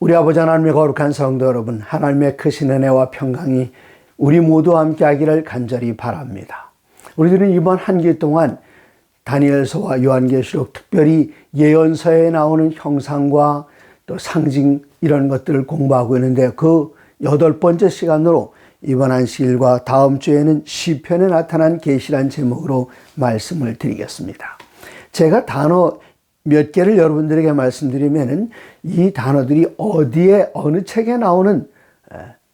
우리 아버지 하나님의 거룩한 성도 여러분, 하나님의 크신 은혜와 평강이 우리 모두와 함께하기를 간절히 바랍니다. 우리들은 이번 한 기 동안 다니엘서와 요한계시록, 특별히 예언서에 나오는 형상과 또 상징 이런 것들을 공부하고 있는데, 그 8번째 시간으로 이번 안식일과 다음 주에는 시편에 나타난 계시란 제목으로 말씀을 드리겠습니다. 제가 단어 몇 개를 여러분들에게 말씀드리면은 이 단어들이 어디에 어느 책에 나오는,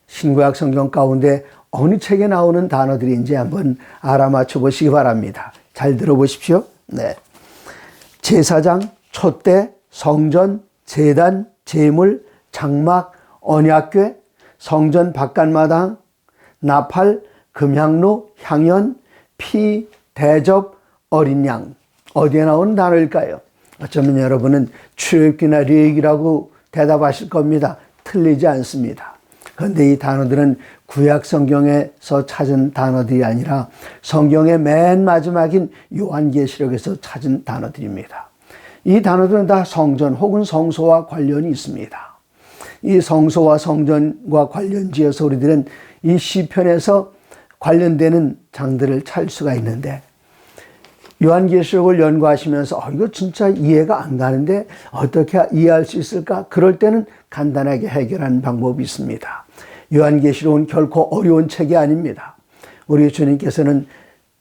신구약 성경 가운데 어느 책에 나오는 단어들인지 한번 알아맞혀 보시기 바랍니다. 잘 들어보십시오. 네. 제사장, 촛대, 성전, 제단, 제물, 장막, 언약궤, 성전 바깥마당, 나팔, 금향로, 향연, 피, 대접, 어린 양. 어디에 나오는 단어일까요? 어쩌면 여러분은 출애굽기나 레위기라고 대답하실 겁니다. 틀리지 않습니다. 그런데 이 단어들은 구약 성경에서 찾은 단어들이 아니라 성경의 맨 마지막인 요한계시록에서 찾은 단어들입니다. 이 단어들은 다 성전 혹은 성소와 관련이 있습니다. 이 성소와 성전과 관련지어서 우리들은 이 시편에서 관련되는 장들을 찾을 수가 있는데, 요한계시록을 연구하시면서 이거 진짜 이해가 안 가는데 어떻게 이해할 수 있을까? 그럴 때는 간단하게 해결하는 방법이 있습니다. 요한계시록은 결코 어려운 책이 아닙니다. 우리 주님께서는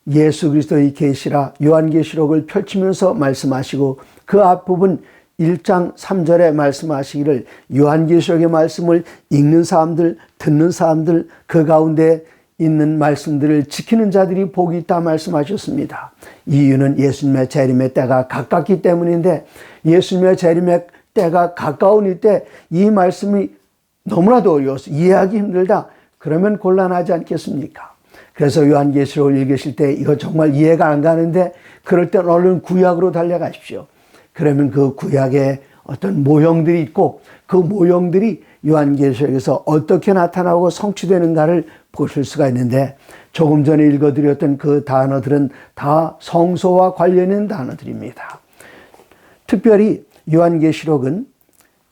예수 그리스도의 계시라 요한계시록을 펼치면서 말씀하시고, 그 앞부분 1장 3절에 말씀하시기를 요한계시록의 말씀을 읽는 사람들, 듣는 사람들, 그 가운데 있는 말씀들을 지키는 자들이 복이 있다 말씀하셨습니다. 이유는 예수님의 재림의 때가 가깝기 때문인데, 예수님의 재림의 때가 가까운 이때 이 말씀이 너무나도 어려워서 이해하기 힘들다, 그러면 곤란하지 않겠습니까? 그래서 요한계시록을 읽으실 때 이거 정말 이해가 안 가는데, 그럴 때는 얼른 구약으로 달려가십시오. 그러면 그 구약에 어떤 모형들이 있고, 그 모형들이 요한계시록에서 어떻게 나타나고 성취되는가를 보실 수가 있는데, 조금 전에 읽어드렸던 그 단어들은 다 성소와 관련 있는 단어들입니다. 특별히 요한계시록은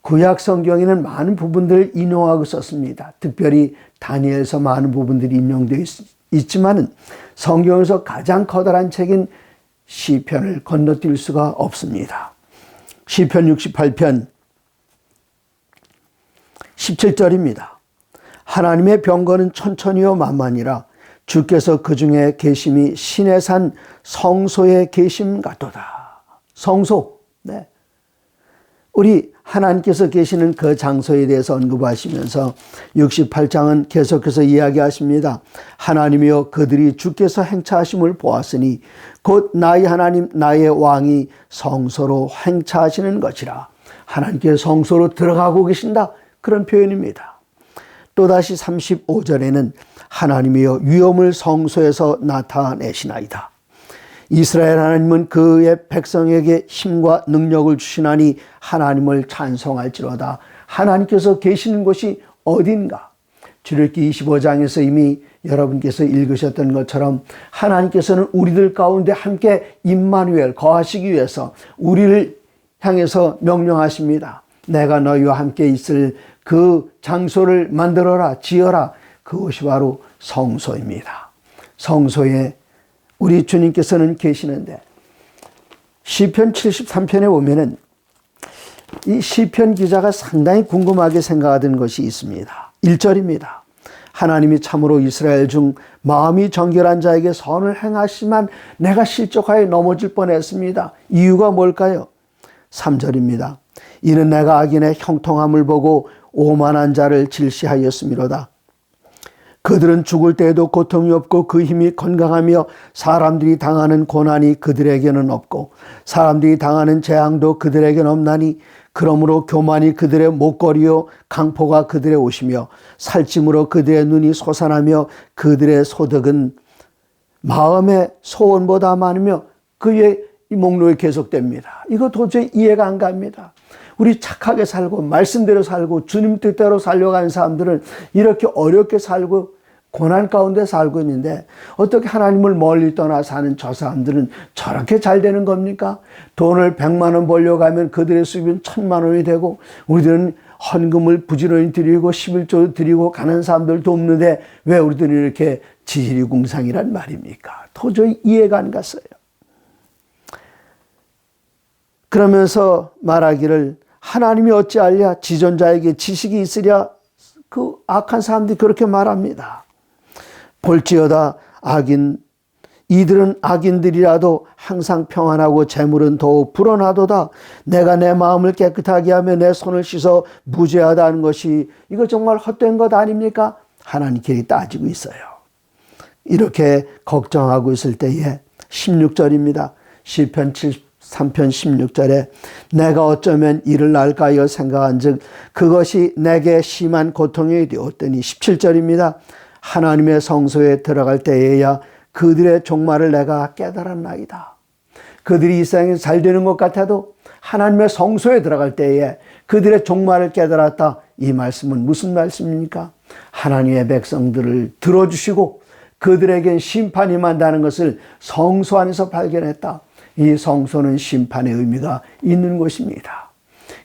구약 성경에는 많은 부분들을 인용하고 썼습니다. 특별히 다니엘서 많은 부분들이 인용되어 있지만은 성경에서 가장 커다란 책인 시편을 건너뛸 수가 없습니다. 시편 68편 17절입니다. 하나님의 병거는 천천히요 만만이라 주께서 그 중에 계심이 신의 산 성소에 계심 같도다. 성소. 네. 우리 하나님께서 계시는 그 장소에 대해서 언급하시면서 68장은 계속해서 이야기하십니다. 하나님이여 그들이 주께서 행차하심을 보았으니 곧 나의 하나님 나의 왕이 성소로 행차하시는 것이라. 하나님께서 성소로 들어가고 계신다, 그런 표현입니다. 또다시 35절에는 하나님이여 위엄을 성소에서 나타내시나이다. 이스라엘 하나님은 그의 백성에게 힘과 능력을 주시나니 하나님을 찬송할지로다. 하나님께서 계시는 곳이 어딘가? 출애굽기 25장에서 이미 여러분께서 읽으셨던 것처럼 하나님께서는 우리들 가운데 함께 임마누엘 거하시기 위해서 우리를 향해서 명령하십니다. 내가 너희와 함께 있을 그 장소를 만들어라, 지어라. 그것이 바로 성소입니다. 성소에 우리 주님께서는 계시는데, 시편 73편에 보면은 이 시편 기자가 상당히 궁금하게 생각하던 것이 있습니다. 1절입니다. 하나님이 참으로 이스라엘 중 마음이 정결한 자에게 선을 행하시만 내가 실족하여 넘어질 뻔했습니다. 이유가 뭘까요? 3절입니다. 이는 내가 악인의 형통함을 보고 오만한 자를 질시하였음이로다. 그들은 죽을 때에도 고통이 없고 그 힘이 건강하며 사람들이 당하는 고난이 그들에게는 없고 사람들이 당하는 재앙도 그들에게는 없나니 그러므로 교만이 그들의 목걸이요 강포가 그들의 옷이며 살찜으로 그들의 눈이 솟아나며 그들의 소득은 마음의 소원보다 많으며 그의 목록이 계속됩니다. 이거 도저히 이해가 안 갑니다. 우리 착하게 살고 말씀대로 살고 주님 뜻대로 살려가는 사람들은 이렇게 어렵게 살고 고난 가운데 살고 있는데 어떻게 하나님을 멀리 떠나 사는 저 사람들은 저렇게 잘 되는 겁니까? 돈을 100만 원 벌려고 하면 그들의 수입은 1000만 원이 되고 우리들은 헌금을 부지런히 드리고 11조 드리고 가난한 사람들 돕는데 왜 우리들은 이렇게 지지리궁상이란 말입니까? 도저히 이해가 안 갔어요. 그러면서 말하기를 하나님이 어찌하랴 지존자에게 지식이 있으랴. 그 악한 사람들이 그렇게 말합니다. 볼지어다 이들은 악인들이라도 항상 평안하고 재물은 더욱 불어나도다. 내가 내 마음을 깨끗하게 하며 내 손을 씻어 무죄하다 하는 것이 이거 정말 헛된 것 아닙니까? 하나님께 따지고 있어요. 이렇게 걱정하고 있을 때에 16절입니다. 시편 73편 16절에 내가 어쩌면 이를 날까 하여 생각한 즉 그것이 내게 심한 고통이 되었더니 17절입니다. 하나님의 성소에 들어갈 때에야 그들의 종말을 내가 깨달았나이다. 그들이 이 세상에서 잘 되는 것 같아도 하나님의 성소에 들어갈 때에 그들의 종말을 깨달았다. 이 말씀은 무슨 말씀입니까? 하나님의 백성들을 들어주시고 그들에겐 심판이 임한다는 것을 성소 안에서 발견했다. 이 성소는 심판의 의미가 있는 곳입니다.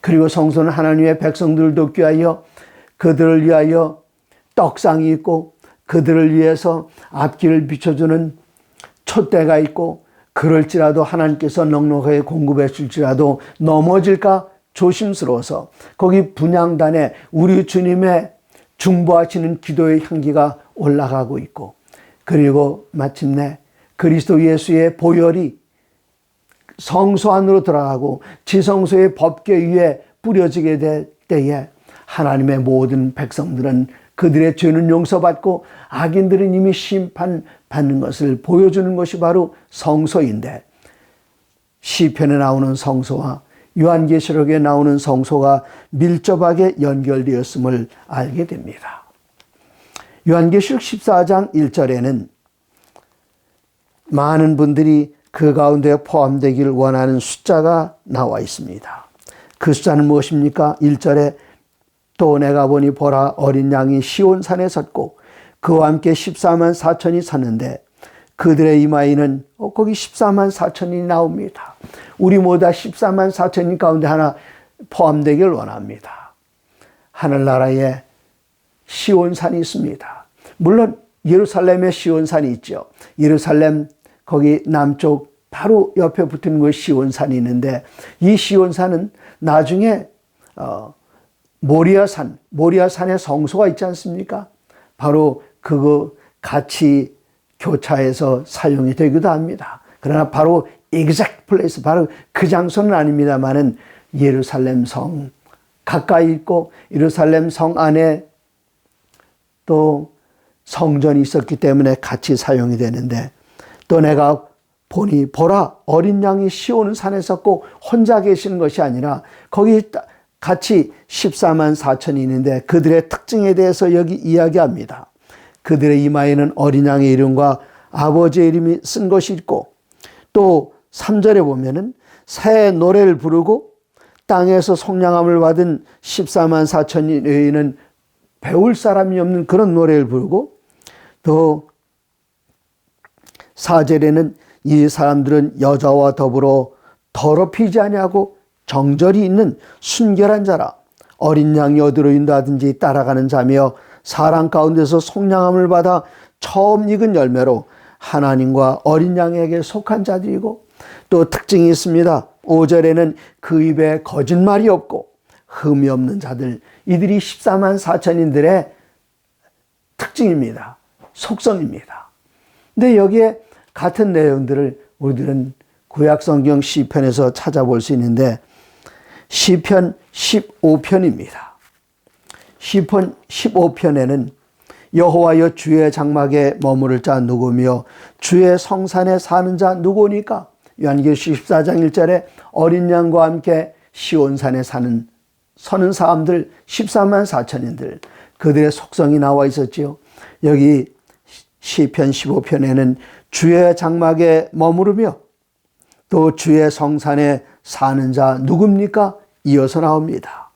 그리고 성소는 하나님의 백성들을 돕기 위하여 그들을 위하여 떡상이 있고 그들을 위해서 앞길을 비춰주는 촛대가 있고 그럴지라도 하나님께서 넉넉하게 공급해 줄지라도 넘어질까 조심스러워서 거기 분향단에 우리 주님의 중보하시는 기도의 향기가 올라가고 있고 그리고 마침내 그리스도 예수의 보혈이 성소 안으로 들어가고 지성소의 법궤 위에 뿌려지게 될 때에 하나님의 모든 백성들은 그들의 죄는 용서받고 악인들은 이미 심판받는 것을 보여주는 것이 바로 성소인데 시편에 나오는 성소와 요한계시록에 나오는 성소가 밀접하게 연결되었음을 알게 됩니다. 요한계시록 14장 1절에는 많은 분들이 그 가운데 포함되기를 원하는 숫자가 나와 있습니다. 그 숫자는 무엇입니까? 1절에 또 내가 보니 보라 어린 양이 시온산에 섰고 그와 함께 14만 4천이 섰는데 그들의 이마에는 거기 14만 4천이 나옵니다. 우리 모두 다 14만 4천인 가운데 하나 포함되기를 원합니다. 하늘나라에 시온산이 있습니다. 물론 예루살렘에 시온산이 있죠. 예루살렘 거기 남쪽 바로 옆에 붙은 곳 시온산이 있는데 이 시온산은 나중에 모리아산에 성소가 있지 않습니까? 바로 그거 같이 교차해서 사용이 되기도 합니다. 그러나 바로 exact place, 바로 그 장소는 아닙니다만은 예루살렘 성 가까이 있고 예루살렘 성 안에 또 성전이 있었기 때문에 같이 사용이 되는데 또 내가 보니 보라 어린 양이 시온 산에 섰고 혼자 계시는 것이 아니라 거기 같이 14만 4천이 있는데 그들의 특징에 대해서 여기 이야기합니다. 그들의 이마에는 어린 양의 이름과 아버지의 이름이 쓴 것이 있고 또 3절에 보면은 새 노래를 부르고 땅에서 속량함을 받은 14만 4천이는 배울 사람이 없는 그런 노래를 부르고 또 4절에는 이 사람들은 여자와 더불어 더럽히지 아니하고 정절이 있는 순결한 자라 어린 양이 어디로 인도하든지 따라가는 자며 사람 가운데서 속량함을 받아 처음 익은 열매로 하나님과 어린 양에게 속한 자들이고 또 특징이 있습니다. 5절에는 그 입에 거짓말이 없고 흠이 없는 자들 이들이 14만 4천인들의 특징입니다. 속성입니다. 근데 여기에 같은 내용들을 우리들은 구약성경 시편에서 찾아볼 수 있는데 시편 15편입니다. 시편 15편에는 여호와여 주의 장막에 머무를 자 누구며 주의 성산에 사는 자 누구니까? 요한계시록 14장 1절에 어린 양과 함께 시온산에 서는 사람들 14만 4천인들 그들의 속성이 나와 있었지요. 여기 시편 15편에는 주의 장막에 머무르며 또 주의 성산에 사는 자 누굽니까? 이어서 나옵니다.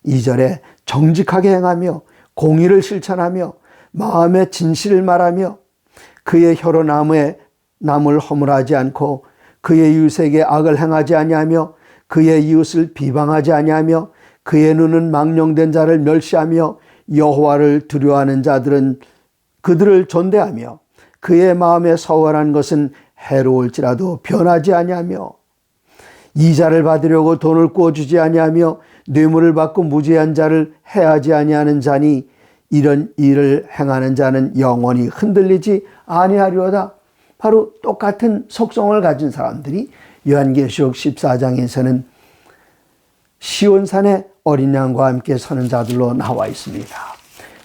2절에 정직하게 행하며 공의를 실천하며 마음의 진실을 말하며 그의 혀로 남을 허물하지 않고 그의 이웃에게 악을 행하지 아니하며 그의 이웃을 비방하지 아니하며 그의 눈은 망령된 자를 멸시하며 여호와를 두려워하는 자들은 그들을 존대하며 그의 마음에 서원한 것은 해로울지라도 변하지 아니하며 이자를 받으려고 돈을 꿔주지 아니하며 뇌물을 받고 무죄한 자를 해하지 아니하는 자니 이런 일을 행하는 자는 영원히 흔들리지 아니하리로다. 바로 똑같은 속성을 가진 사람들이 요한계시록 14장에서는 시온산에 어린 양과 함께 서는 자들로 나와 있습니다.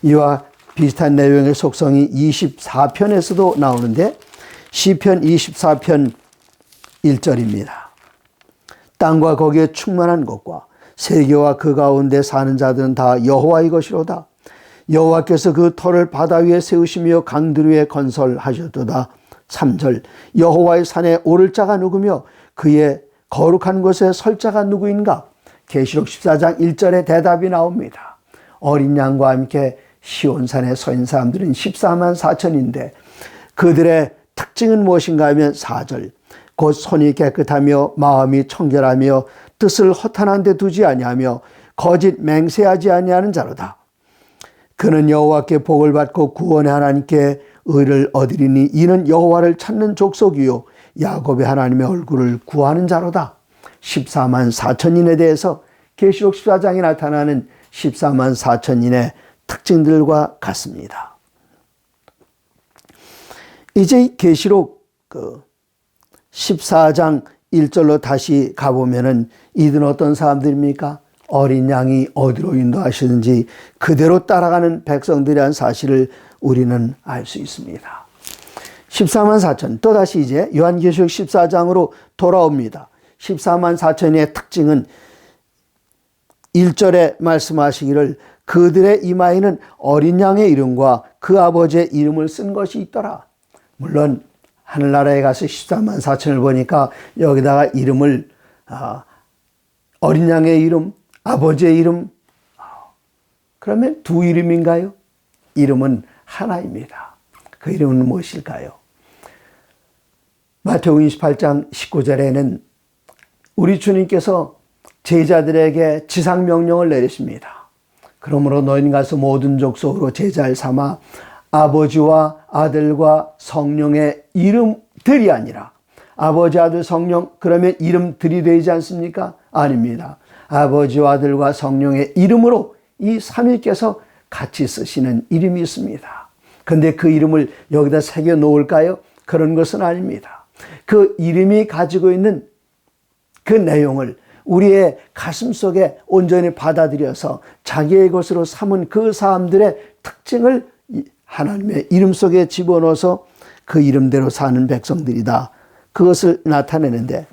이와 비슷한 내용의 속성이 24편에서도 나오는데 시편 24편 1절입니다. 땅과 거기에 충만한 것과 세계와 그 가운데 사는 자들은 다 여호와의 것이로다. 여호와께서 그 터를 바다 위에 세우시며 강들 위에 건설하셨도다. 3절 여호와의 산에 오를 자가 누구며 그의 거룩한 곳에 설 자가 누구인가? 계시록 14장 1절에 대답이 나옵니다. 어린 양과 함께 시온산에 서 있는 사람들은 14만 4천인데 그들의 특징은 무엇인가 하면 4절 곧 손이 깨끗하며 마음이 청결하며 뜻을 허탄한 데 두지 아니하며 거짓 맹세하지 아니하는 자로다. 그는 여호와께 복을 받고 구원의 하나님께 의를 얻으리니 이는 여호와를 찾는 족속이요 야곱의 하나님의 얼굴을 구하는 자로다. 14만 4천인에 대해서 계시록 14장에 나타나는 14만 4천인의 특징들과 같습니다. 이제 계시록 14장 1절로 다시 가보면은 이들은 어떤 사람들입니까? 어린 양이 어디로 인도하시는지 그대로 따라가는 백성들이라는 사실을 우리는 알 수 있습니다. 14만 4천 또다시 이제 요한계시록 14장으로 돌아옵니다. 14만 4천의 특징은 1절에 말씀하시기를 그들의 이마에는 어린 양의 이름과 그 아버지의 이름을 쓴 것이 있더라. 물론 하늘나라에 가서 14만 4천을 보니까 여기다가 이름을 어린 양의 이름, 아버지의 이름, 그러면 두 이름인가요? 이름은 하나입니다. 그 이름은 무엇일까요? 마태복음 28장 19절에는 우리 주님께서 제자들에게 지상명령을 내리십니다. 그러므로 너희는 가서 모든 족속으로 제자를 삼아 아버지와 아들과 성령의 이름들이 아니라 아버지, 아들, 성령 그러면 이름들이 되지 않습니까? 아닙니다. 아버지와 아들과 성령의 이름으로 이 삼위께서 같이 쓰시는 이름이 있습니다. 근데 그 이름을 여기다 새겨 놓을까요? 그런 것은 아닙니다. 그 이름이 가지고 있는 그 내용을 우리의 가슴 속에 온전히 받아들여서 자기의 것으로 삼은 그 사람들의 특징을 하나님의 이름 속에 집어넣어서 그 이름대로 사는 백성들이다. 그것을 나타내는데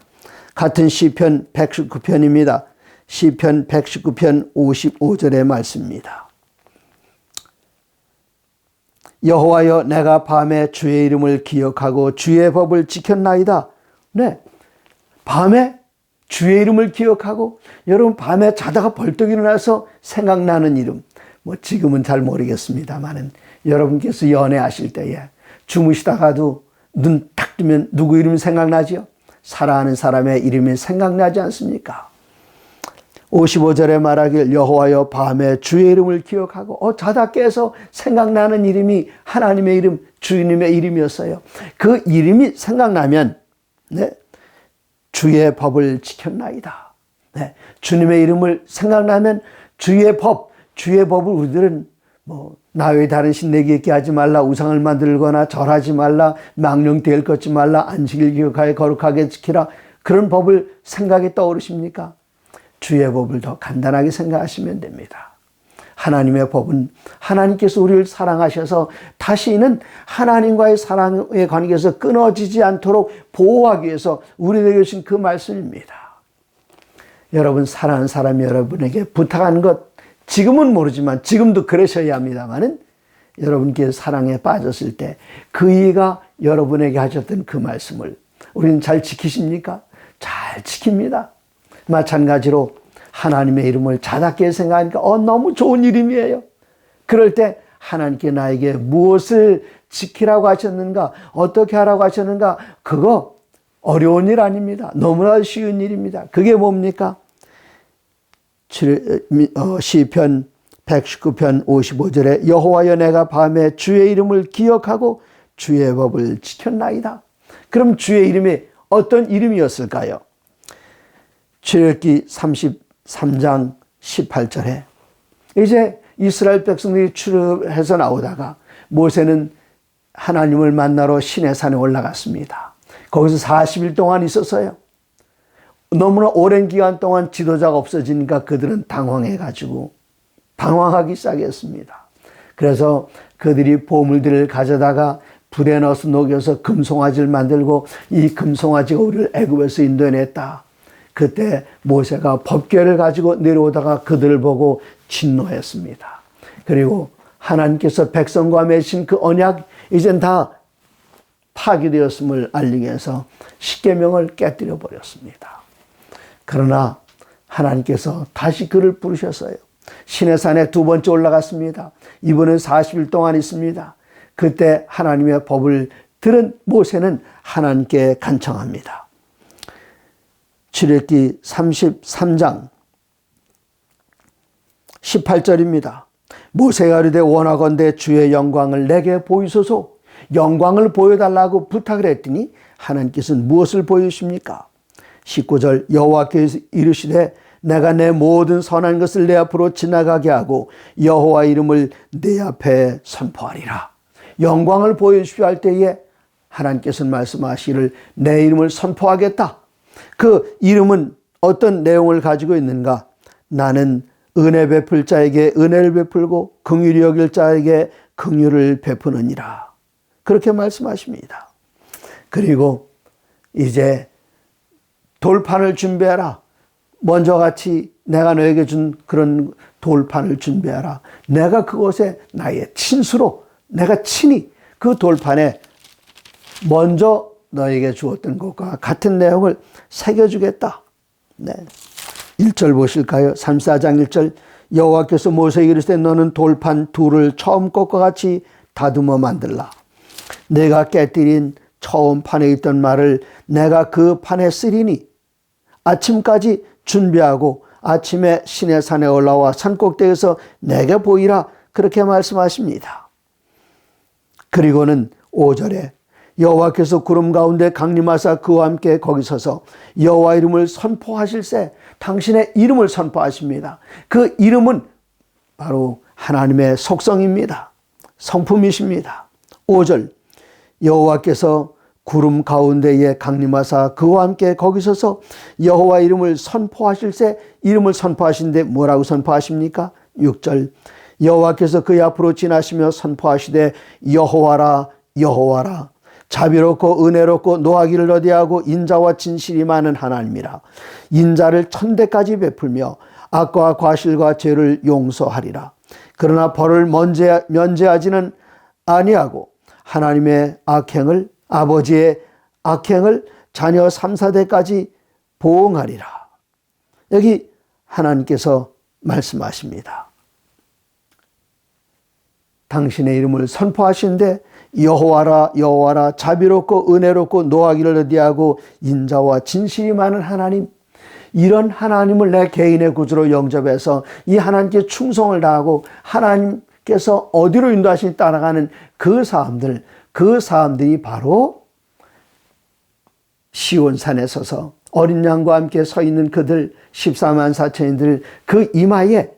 같은 시편 119편입니다. 시편 119편 55절의 말씀입니다. 여호와여 내가 밤에 주의 이름을 기억하고 주의 법을 지켰나이다. 네, 밤에 주의 이름을 기억하고 여러분 밤에 자다가 벌떡 일어나서 생각나는 이름 뭐 지금은 잘 모르겠습니다만은 여러분께서 연애하실 때에 주무시다가도 눈 딱 뜨면 누구 이름이 생각나죠? 사랑하는 사람의 이름이 생각나지 않습니까? 55절에 말하길 여호와여 밤에 주의 이름을 기억하고 자다 깨서 생각나는 이름이 하나님의 이름, 주님의 이름이었어요. 그 이름이 생각나면 네, 주의 법을 지켰나이다. 네, 주님의 이름을 생각나면 주의 법을 우리들은 나 외에 다른 신 내게 있게 하지 말라, 우상을 만들거나 절하지 말라, 망령되을 걷지 말라, 안식일 기억하여 거룩하게 지키라, 그런 법을 생각에 떠오르십니까? 주의 법을 더 간단하게 생각하시면 됩니다. 하나님의 법은 하나님께서 우리를 사랑하셔서 다시는 하나님과의 사랑의 관계에서 끊어지지 않도록 보호하기 위해서 우리에게 주신 그 말씀입니다. 여러분 사랑하는 사람이 여러분에게 부탁하는 것 지금은 모르지만 지금도 그러셔야 합니다만은 여러분께서 사랑에 빠졌을 때 그 이가 여러분에게 하셨던 그 말씀을 우리는 잘 지키십니까? 잘 지킵니다. 마찬가지로 하나님의 이름을 자답게 생각하니까 너무 좋은 이름이에요. 그럴 때 하나님께 나에게 무엇을 지키라고 하셨는가, 어떻게 하라고 하셨는가, 그거 어려운 일 아닙니다. 너무나 쉬운 일입니다. 그게 뭡니까? 시편 119편 55절에 여호와여 내가 밤에 주의 이름을 기억하고 주의 법을 지켰나이다. 그럼 주의 이름이 어떤 이름이었을까요? 출애굽기 33장 18절에 이제 이스라엘 백성들이 출애굽해서 나오다가 모세는 하나님을 만나러 시내산에 올라갔습니다. 거기서 40일 동안 있었어요. 너무나 오랜 기간 동안 지도자가 없어지니까 그들은 당황해가지고 방황하기 시작했습니다. 그래서 그들이 보물들을 가져다가 불에 넣어서 녹여서 금송아지를 만들고 이 금송아지가 우리를 애굽에서 인도해냈다. 그때 모세가 법궤를 가지고 내려오다가 그들을 보고 진노했습니다. 그리고 하나님께서 백성과 맺으신 그 언약 이젠 다 파기되었음을 알리기 위해서 십계명을 깨뜨려 버렸습니다. 그러나 하나님께서 다시 그를 부르셨어요. 시내산에 두 번째 올라갔습니다. 이번엔 40일 동안 있습니다. 그때 하나님의 법을 들은 모세는 하나님께 간청합니다. 출애굽기 33장 18절입니다. 모세가 이르되 원하건대 주의 영광을 내게 보이소서. 영광을 보여달라고 부탁을 했더니 하나님께서는 무엇을 보여주십니까? 19절 여호와께서 이르시되 내가 내 모든 선한 것을 내 앞으로 지나가게 하고 여호와 이름을 내 앞에 선포하리라. 영광을 보여주십시오 할 때에 하나님께서는 말씀하시기를 내 이름을 선포하겠다. 그 이름은 어떤 내용을 가지고 있는가? 나는 은혜 베풀 자에게 은혜를 베풀고 긍휼히 여길 자에게 긍휼을 베푸느니라. 그렇게 말씀하십니다. 그리고 이제 돌판을 준비하라. 먼저 같이 내가 너에게 준 그런 돌판을 준비하라. 내가 그곳에 나의 친수로 내가 친히 그 돌판에 먼저 너에게 주었던 것과 같은 내용을 새겨주겠다. 네. 1절 보실까요? 34장 1절 여호와께서 모세에게 이르시되 너는 돌판 둘을 처음 것과 같이 다듬어 만들라. 내가 깨뜨린 처음 판에 있던 말을 내가 그 판에 쓰리니 아침까지 준비하고 아침에 시내산에 올라와 산꼭대기에서 내게 보이라. 그렇게 말씀하십니다. 그리고는 5절에 여호와께서 구름 가운데 강림하사 그와 함께 거기 서서 여호와 이름을 선포하실세. 당신의 이름을 선포하십니다. 그 이름은 바로 하나님의 속성입니다. 성품이십니다. 5절 여호와께서 구름 가운데에 강림하사 그와 함께 거기 서서 여호와 이름을 선포하실세. 이름을 선포하신데 뭐라고 선포하십니까? 6절 여호와께서 그의 앞으로 지나시며 선포하시되 여호와라 여호와라 자비롭고 은혜롭고 노하기를 어디하고 인자와 진실이 많은 하나님이라. 인자를 천대까지 베풀며 악과 과실과 죄를 용서하리라. 그러나 벌을 면제하지는 아니하고 하나님의 악행을 아버지의 악행을 자녀 3, 4대까지 보응하리라. 여기 하나님께서 말씀하십니다. 당신의 이름을 선포하시는데 여호와라 여호와라 자비롭고 은혜롭고 노하기를 어디하고 인자와 진실이 많은 하나님, 이런 하나님을 내 개인의 구주로 영접해서 이 하나님께 충성을 다하고 하나님께서 어디로 인도하시니 따라가는 그 사람들이 바로 시온산에 서서 어린 양과 함께 서 있는 그들 14만 4천인들 그 이마에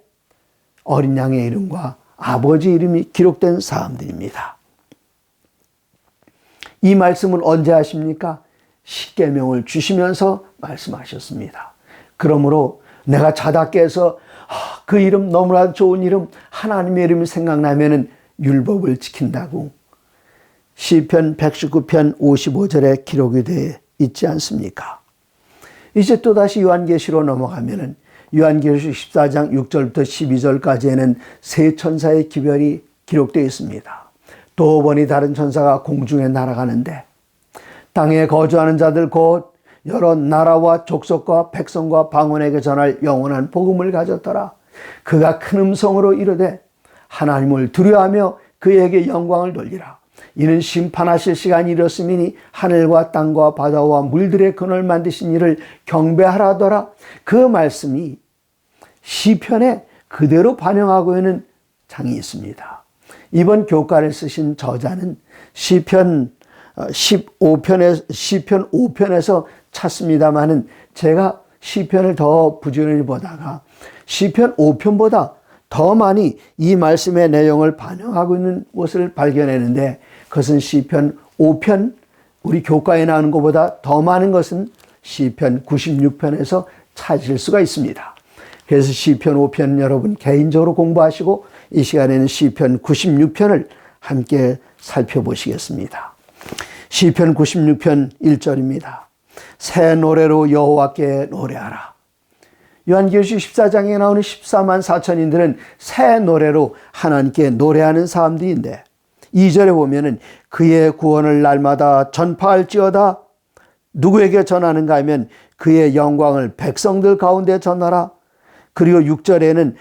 어린 양의 이름과 아버지 이름이 기록된 사람들입니다. 이 말씀은 언제 하십니까? 십계명을 주시면서 말씀하셨습니다. 그러므로 내가 자다 깨서 그 이름 너무나 좋은 이름 하나님의 이름이 생각나면은 율법을 지킨다고 시편 119편 55절에 기록이 되어 있지 않습니까? 이제 또다시 요한계시로 넘어가면은 요한계시록 14장 6절부터 12절까지에는 세 천사의 기별이 기록되어 있습니다. 두 번이 다른 천사가 공중에 날아가는데 땅에 거주하는 자들 곧 여러 나라와 족속과 백성과 방언에게 전할 영원한 복음을 가졌더라. 그가 큰 음성으로 이르되 하나님을 두려워하며 그에게 영광을 돌리라. 이는 심판하실 시간이 이렇음이니 하늘과 땅과 바다와 물들의 근원을 만드신 이를 경배하라더라. 그 말씀이 시편에 그대로 반영하고 있는 장이 있습니다. 이번 교과를 쓰신 저자는 시편 5편에서 찾습니다마는 제가 시편을 더 부지런히 보다가 시편 5편보다 더 많이 이 말씀의 내용을 반영하고 있는 것을 발견했는데, 그것은 시편 5편, 우리 교과에 나오는 것보다 더 많은 것은 시편 96편에서 찾을 수가 있습니다. 그래서 시편 5편 여러분 개인적으로 공부하시고 이 시간에는 시편 96편을 함께 살펴보시겠습니다. 시편 96편 1절입니다. 새 노래로 여호와께 노래하라. 요한계시록 14장에 나오는 14만 4천인들은 새 노래로 하나님께 노래하는 사람들인데, 2절에 보면은 그의 구원을 날마다 전파할지어다. 누구에게 전하는가 하면 그의 영광을 백성들 가운데 전하라. 그리고 7절에는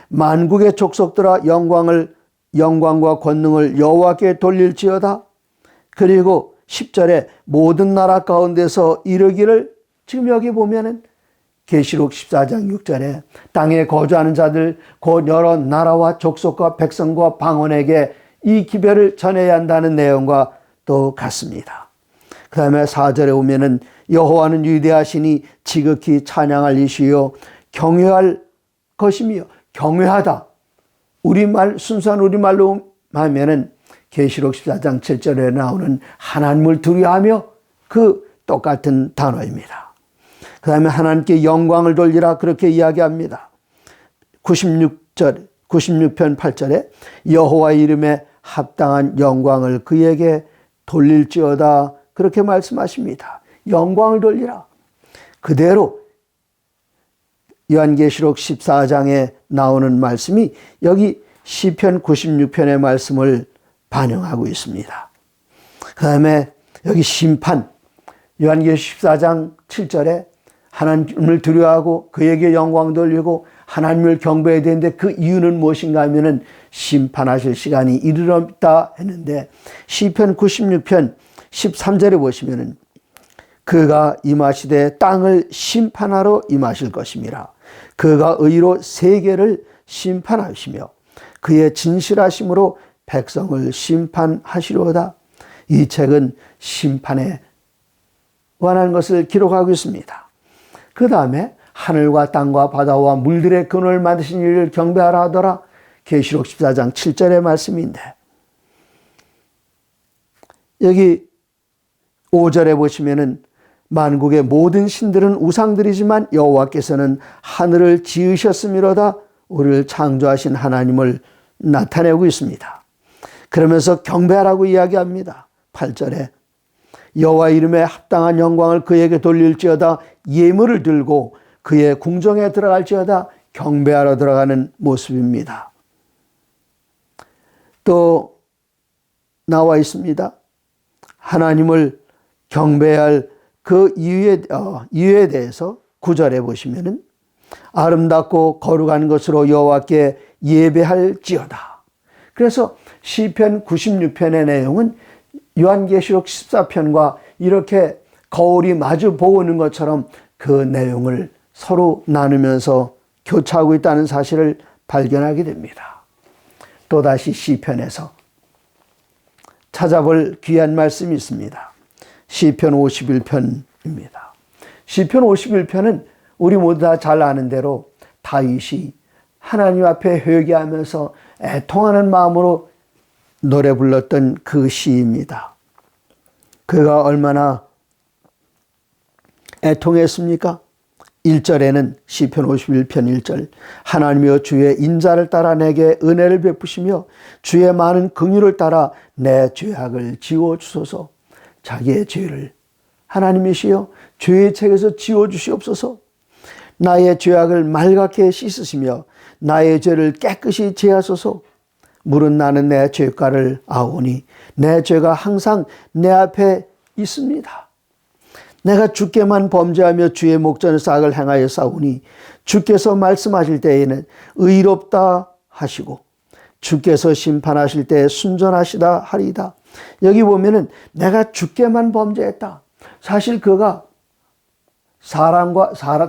만국의 족속들아 영광과 권능을 여호와께 돌릴지어다. 그리고 10절에 모든 나라 가운데서 이르기를, 지금 여기 보면은 계시록 14장 6절에 땅에 거주하는 자들 곧 여러 나라와 족속과 백성과 방언에게 이 기별을 전해야 한다는 내용과 또 같습니다. 그 다음에 4절에 오면은 여호와는 위대하시니 지극히 찬양할 이시요 경외할 것이며, 경외하다. 순수한 우리말로 하면은 계시록 14장 7절에 나오는 하나님을 두려워하며 그 똑같은 단어입니다. 그 다음에 하나님께 영광을 돌리라, 그렇게 이야기합니다. 96편 8절에 여호와 이름에 합당한 영광을 그에게 돌릴지어다, 그렇게 말씀하십니다. 영광을 돌리라. 그대로 요한계시록 14장에 나오는 말씀이 여기 시편 96편의 말씀을 반영하고 있습니다. 그 다음에 여기 심판, 요한계시록 14장 7절에 하나님을 두려워하고 그에게 영광 돌리고 하나님을 경배해야 되는데 그 이유는 무엇인가 하면은 심판하실 시간이 이르렀다 했는데, 시편 96편 13절에 보시면은 그가 임하시되 땅을 심판하러 임하실 것임이라. 그가 의로 세계를 심판하시며 그의 진실하심으로 백성을 심판하시려다. 이 책은 심판에 관한 것을 기록하고 있습니다. 그 다음에 하늘과 땅과 바다와 물들의 근원을 만드신 이를 경배하라 하더라. 계시록 14장 7절의 말씀인데, 여기 5절에 보시면은 만국의 모든 신들은 우상들이지만 여호와께서는 하늘을 지으셨음이로다. 우리를 창조하신 하나님을 나타내고 있습니다. 그러면서 경배하라고 이야기합니다. 8절에 여호와 이름에 합당한 영광을 그에게 돌릴지어다. 예물을 들고 그의 궁정에 들어갈지어다. 경배하러 들어가는 모습입니다. 또 나와 있습니다. 하나님을 경배할 그 이유에 대해서 9절에 보시면은 아름답고 거룩한 것으로 여호와께 예배할지어다. 그래서 시편 96편의 내용은 요한계시록 14편과 이렇게 거울이 마주 보는 것처럼 그 내용을 서로 나누면서 교차하고 있다는 사실을 발견하게 됩니다. 또다시 시편에서 찾아볼 귀한 말씀이 있습니다. 시편 51편입니다. 시편 51편은 우리 모두 다 잘 아는 대로 다윗이 하나님 앞에 회개하면서 애통하는 마음으로 노래 불렀던 그 시입니다. 그가 얼마나 애통했습니까? 1절에는 시편 51편 1절 하나님이여 주의 인자를 따라 내게 은혜를 베푸시며 주의 많은 긍휼을 따라 내 죄악을 지워주소서. 자기의 죄를 하나님이시여 죄의 책에서 지워주시옵소서. 나의 죄악을 맑게 씻으시며 나의 죄를 깨끗이 제하소서. 물은 나는 내 죄가를 아오니 내 죄가 항상 내 앞에 있습니다. 내가 주께만 범죄하며 주의 목전에서 악을 행하여 싸우니 주께서 말씀하실 때에는 의롭다 하시고 주께서 심판하실 때 순전하시다 하리이다. 여기 보면은 내가 주께만 범죄했다. 사실 그가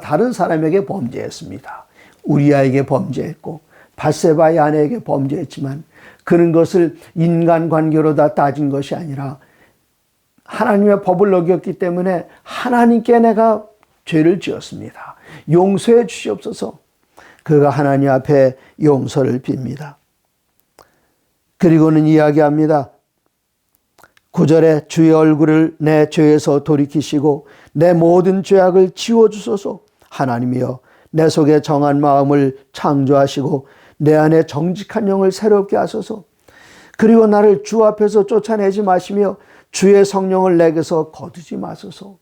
다른 사람에게 범죄했습니다. 우리아에게 범죄했고 밧세바의 아내에게 범죄했지만 그런 것을 인간관계로 다 따진 것이 아니라 하나님의 법을 어겼기 때문에 하나님께 내가 죄를 지었습니다. 용서해 주시옵소서. 그가 하나님 앞에 용서를 빕니다. 그리고는 이야기합니다. 9절에 주의 얼굴을 내 죄에서 돌이키시고 내 모든 죄악을 지워주소서. 하나님이여 내 속에 정한 마음을 창조하시고 내 안에 정직한 영을 새롭게 하소서. 그리고 나를 주 앞에서 쫓아내지 마시며 주의 성령을 내게서 거두지 마소서.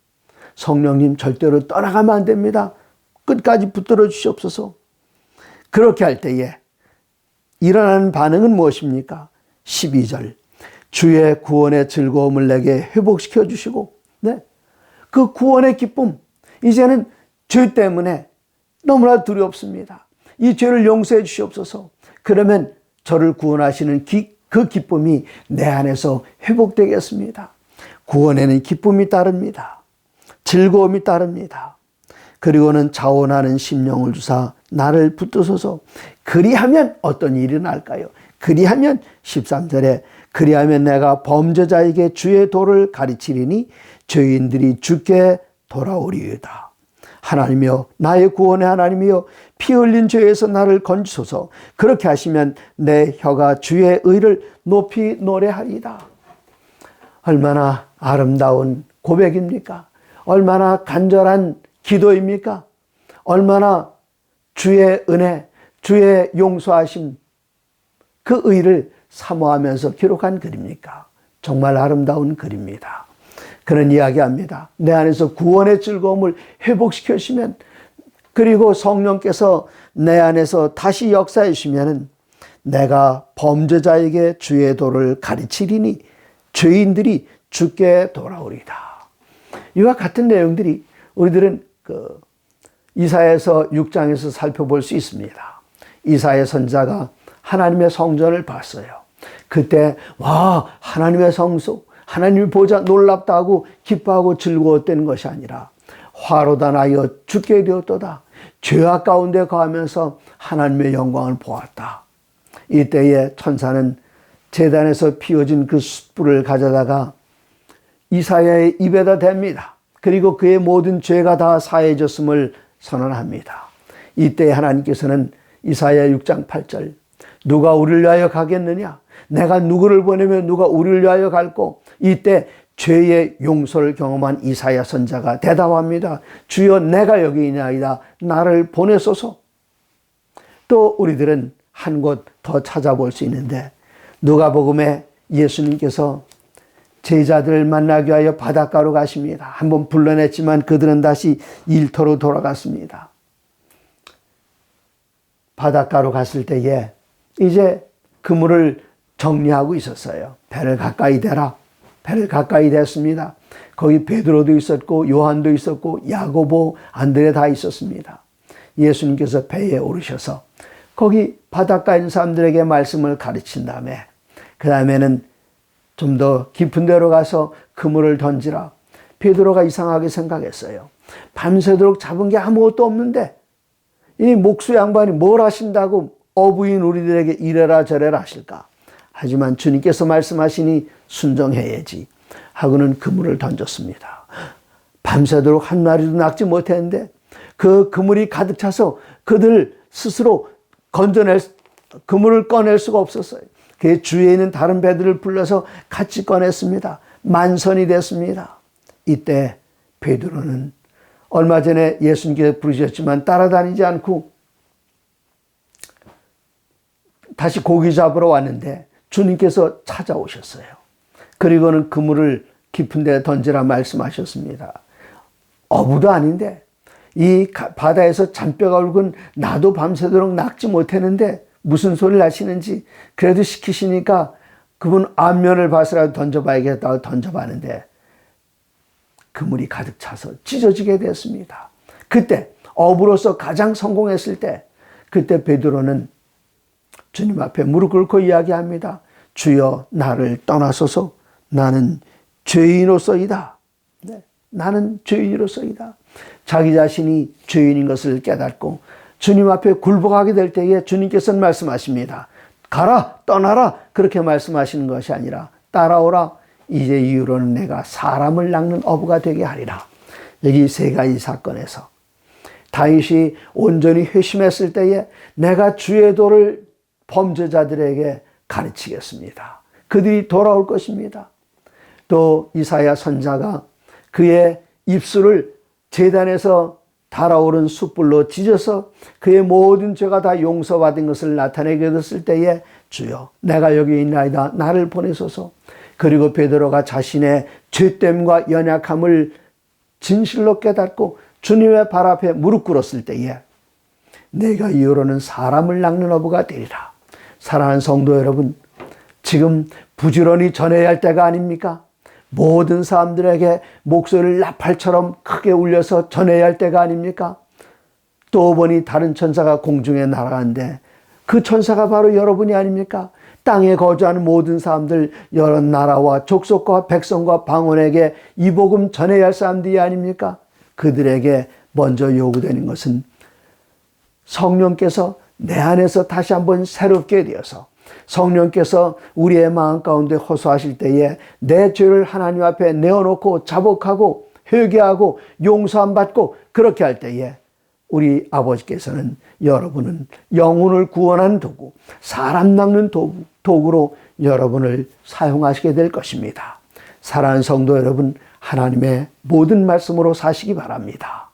성령님 절대로 떠나가면 안 됩니다. 끝까지 붙들어 주시옵소서. 그렇게 할 때에 일어나는 반응은 무엇입니까? 12절 주의 구원의 즐거움을 내게 회복시켜 주시고, 네, 그 구원의 기쁨, 이제는 죄 때문에 너무나 두렵습니다. 이 죄를 용서해 주시옵소서. 그러면 저를 구원하시는 그 기쁨이 내 안에서 회복되겠습니다. 구원에는 기쁨이 따릅니다. 즐거움이 따릅니다. 그리고는 자원하는 심령을 주사 나를 붙드소서. 그리하면 어떤 일이 날까요? 그리하면 13절에 그리하면 내가 범죄자에게 주의 도를 가르치리니 죄인들이 주께 돌아오리이다. 하나님이여 나의 구원의 하나님이여 피 흘린 죄에서 나를 건지소서. 그렇게 하시면 내 혀가 주의 의를 높이 노래하리이다. 얼마나 아름다운 고백입니까? 얼마나 간절한 기도입니까? 얼마나 주의 은혜, 주의 용서하심, 그 의를 사모하면서 기록한 글입니까? 정말 아름다운 글입니다. 그런 이야기합니다. 내 안에서 구원의 즐거움을 회복시켜 주시면, 그리고 성령께서 내 안에서 다시 역사해 주시면 내가 범죄자에게 주의 도를 가르치리니 죄인들이 주께 돌아오리다. 이와 같은 내용들이 우리들은 이사야서 6장에서 살펴볼 수 있습니다. 이사야 선지자가 하나님의 성전을 봤어요. 그때 와, 하나님의 성소, 하나님의 보좌 놀랍다고 기뻐하고 즐거웠다는 것이 아니라 화로다 나여 죽게 되었도다. 죄악 가운데 거하면서 하나님의 영광을 보았다. 이때에 천사는 제단에서 피어진 그 숯불을 가져다가 이사야의 입에다 댑니다. 그리고 그의 모든 죄가 다 사해졌음을 선언합니다. 이때 하나님께서는 이사야 6장 8절 누가 우리를 위하여 가겠느냐? 내가 누구를 보내면 누가 우리를 위하여 갈고? 이때 죄의 용서를 경험한 이사야 선지자가 대답합니다. 주여 내가 여기 있나이다. 나를 보내소서. 또 우리들은 한 곳 더 찾아볼 수 있는데 누가복음에 예수님께서 제자들을 만나기 위하여 바닷가로 가십니다. 한번 불러냈지만 그들은 다시 일터로 돌아갔습니다. 바닷가로 갔을 때에 이제 그물을 정리하고 있었어요. 배를 가까이 대라. 배를 가까이 댔습니다. 거기 베드로도 있었고 요한도 있었고 야고보, 안드레 다 있었습니다. 예수님께서 배에 오르셔서 거기 바닷가에 있는 사람들에게 말씀을 가르친 다음에 그 다음에는 좀 더 깊은 데로 가서 그물을 던지라. 베드로가 이상하게 생각했어요. 밤새도록 잡은 게 아무것도 없는데 이 목수 양반이 뭘 하신다고 어부인 우리들에게 이래라 저래라 하실까? 하지만 주님께서 말씀하시니 순종해야지 하고는 그물을 던졌습니다. 밤새도록 한 마리도 낚지 못했는데 그 그물이 가득 차서 그들 스스로 그물을 꺼낼 수가 없었어요. 그 주위에 있는 다른 배들을 불러서 같이 꺼냈습니다. 만선이 됐습니다. 이때 베드로는 얼마 전에 예수님께서 부르셨지만 따라다니지 않고 다시 고기 잡으러 왔는데 주님께서 찾아오셨어요. 그리고는 그물을 깊은 데 던지라 말씀하셨습니다. 어부도 아닌데 이 바다에서 잔뼈가 굵은 나도 밤새도록 낚지 못했는데 무슨 소리를 하시는지 그래도 시키시니까 그분 안면을 봐서라도 던져봐야겠다고 던져봤는데 그물이 가득 차서 찢어지게 됐습니다. 그때 어부로서 가장 성공했을 때 그때 베드로는 주님 앞에 무릎 꿇고 이야기합니다. 주여 나를 떠나소서. 나는 죄인으로서이다. 네, 나는 죄인으로서이다. 자기 자신이 죄인인 것을 깨닫고 주님 앞에 굴복하게 될 때에 주님께서는 말씀하십니다. 가라, 떠나라, 그렇게 말씀하시는 것이 아니라 따라오라, 이제 이후로는 내가 사람을 낚는 어부가 되게 하리라. 여기 세 가지 사건에서 다윗이 온전히 회심했을 때에 내가 주의 도를 범죄자들에게 가르치겠습니다. 그들이 돌아올 것입니다. 또 이사야 선자가 그의 입술을 제단에서 달아오른 숯불로 찢어서 그의 모든 죄가 다 용서받은 것을 나타내게 됐을 때에 주여 내가 여기 있나이다, 나를 보내소서. 그리고 베드로가 자신의 죄됨과 연약함을 진실로 깨닫고 주님의 발 앞에 무릎 꿇었을 때에 내가 이후로는 사람을 낚는 어부가 되리라. 사랑하는 성도 여러분, 지금 부지런히 전해야 할 때가 아닙니까? 모든 사람들에게 목소리를 나팔처럼 크게 울려서 전해야 할 때가 아닙니까? 또 보니 다른 천사가 공중에 날아가는데 그 천사가 바로 여러분이 아닙니까? 땅에 거주하는 모든 사람들, 여러 나라와 족속과 백성과 방언에게 이 복음 전해야 할 사람들이 아닙니까? 그들에게 먼저 요구되는 것은 성령께서 내 안에서 다시 한번 새롭게 되어서 성령께서 우리의 마음 가운데 호소하실 때에 내 죄를 하나님 앞에 내어놓고 자복하고 회개하고 용서함 받고 그렇게 할 때에 우리 아버지께서는 여러분은 영혼을 구원하는 도구, 사람 낚는 도구로 여러분을 사용하시게 될 것입니다. 사랑하는 성도 여러분, 하나님의 모든 말씀으로 사시기 바랍니다.